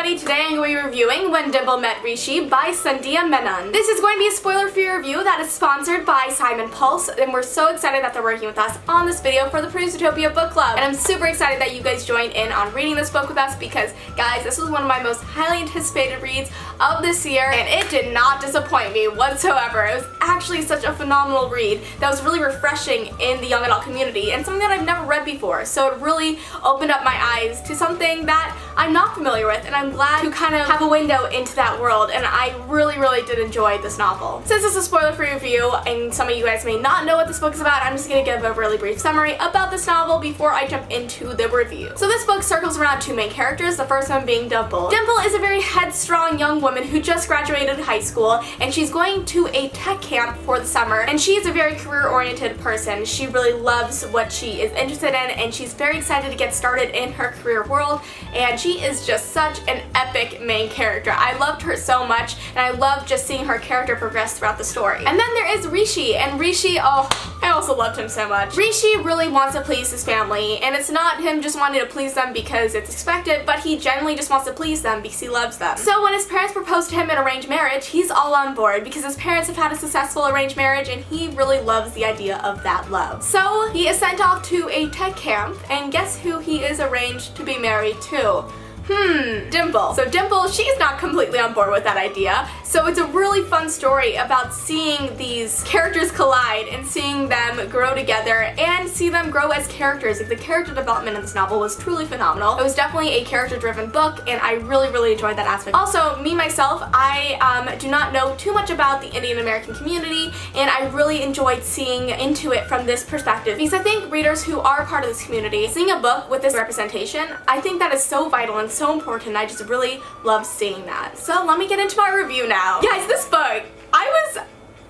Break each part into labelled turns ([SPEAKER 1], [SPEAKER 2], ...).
[SPEAKER 1] everybody, today I'm going to be reviewing When Dimple Met Rishi by Sandhya Menon. This is going to be a spoiler-free review that is sponsored by Simon Pulse, and we're so excited that they're working with us on this video for the Bookutopia book club. And I'm super excited that you guys joined in on reading this book with us because, guys, this was one of my most highly anticipated reads of this year, and it did not disappoint me whatsoever. It was actually such a phenomenal read that was really refreshing in the young adult community and something that I've never read before. So it really opened up my eyes to something that I'm not familiar with, and I'm glad to kind of have a window into that world, and I really did enjoy this novel. Since it's a spoiler-free review, and some of you guys may not know what this book is about, I'm just going to give a really brief summary about this novel before I jump into the review. So this book circles around two main characters, the first one being Dimple. Dimple is a very headstrong young woman who just graduated high school, and she's going to a tech camp for the summer, and she is a very career-oriented person. She really loves what she is interested in, and she's very excited to get started in her career world, and she is just such an epic main character. I loved her so much, and I loved just seeing her character progress throughout the story. And then there is Rishi, and Rishi, oh, I also loved him so much. Rishi really wants to please his family, and it's not him just wanting to please them because it's expected, but he genuinely just wants to please them because he loves them. So when his parents propose to him in arranged marriage, he's all on board because his parents have had a successful arranged marriage, and he really loves the idea of that love. So he is sent off to a tech camp, and guess who he is arranged to be married to? Dimple. So Dimple, she's not completely on board with that idea. So it's a really fun story about seeing these characters collide and seeing them grow together and see them grow as characters. Like, the character development in this novel was truly phenomenal. It was definitely a character-driven book, and I really enjoyed that aspect. Also, me myself, I do not know too much about the Indian American community, and I really enjoyed seeing into it from this perspective because I think readers who are part of this community, seeing a book with this representation, I think that is so vital and so important. I just really love seeing that. So let me get into my review now. Guys, this book, I was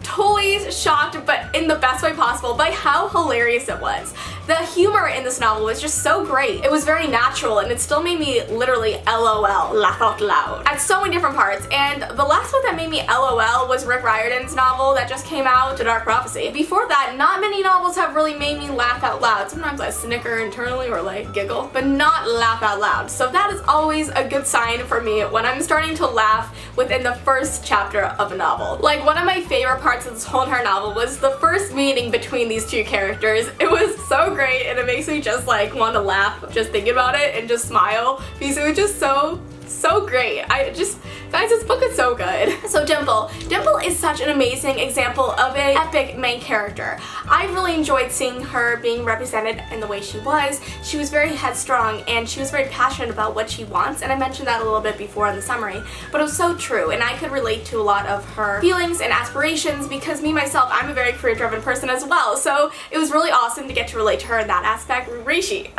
[SPEAKER 1] totally shocked, but in the best way possible, by how hilarious it was. The humor in this novel was just so great. It was very natural, and it still made me literally LOL, laugh out loud, at so many different parts. And the last book that made me LOL was Rick Riordan's novel that just came out, The Dark Prophecy. Before that, not many novels have really made me laugh out loud. Sometimes I snicker internally or like giggle, but not laugh out loud. So that is always a good sign for me when I'm starting to laugh within the first chapter of a novel. Like, one of my favorite parts of this whole entire novel was the first meeting between these two characters. It was so great, and it makes me just like want to laugh just thinking about it and just smile because it was just so great. Guys, this book is so good. So Dimple is such an amazing example of an epic main character. I really enjoyed seeing her being represented in the way she was. She was very headstrong, and she was very passionate about what she wants, and I mentioned that a little bit before in the summary, but it was so true, and I could relate to a lot of her feelings and aspirations because me myself, I'm a very career-driven person as well, so it was really awesome to get to relate to her in that aspect. Rishi.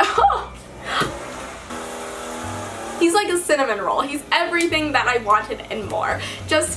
[SPEAKER 1] He's like a cinnamon roll. He's everything that I wanted and more.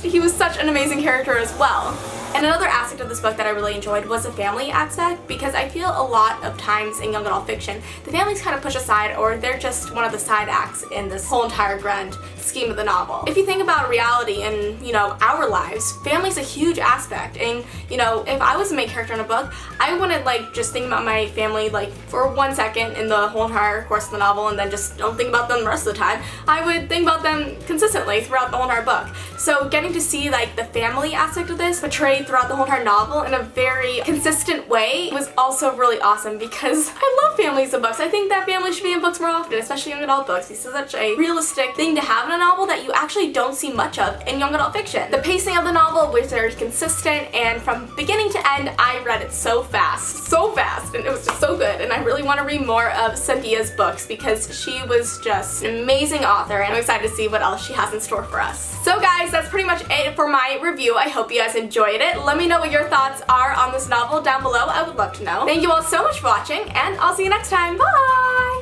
[SPEAKER 1] He was such an amazing character as well. And another aspect of this book that I really enjoyed was the family aspect, because I feel a lot of times in young adult fiction, the family's kind of pushed aside, or they're just one of the side acts in this whole entire grand scheme of the novel. If you think about reality and, our lives, family's a huge aspect, and, if I was a main character in a book, I wouldn't, just think about my family, for 1 second in the whole entire course of the novel and then just don't think about them the rest of the time. I would think about them consistently throughout the whole entire book. So getting to see, the family aspect of this portrayed throughout the whole entire novel in a very consistent way was also really awesome because I love families in books. I think that families should be in books more often, especially young adult books. This is such a realistic thing to have in a novel that you actually don't see much of in young adult fiction. The pacing of the novel was very consistent, and from beginning to end, I read it so fast, and it was just so good, and I really want to read more of Sandhya's books because she was just an amazing author, and I'm excited to see what else she has in store for us. So guys, that's pretty much it for my review. I hope you guys enjoyed it. Let me know what your thoughts are on this novel down below. I would love to know. Thank you all so much for watching, and I'll see you next time. Bye!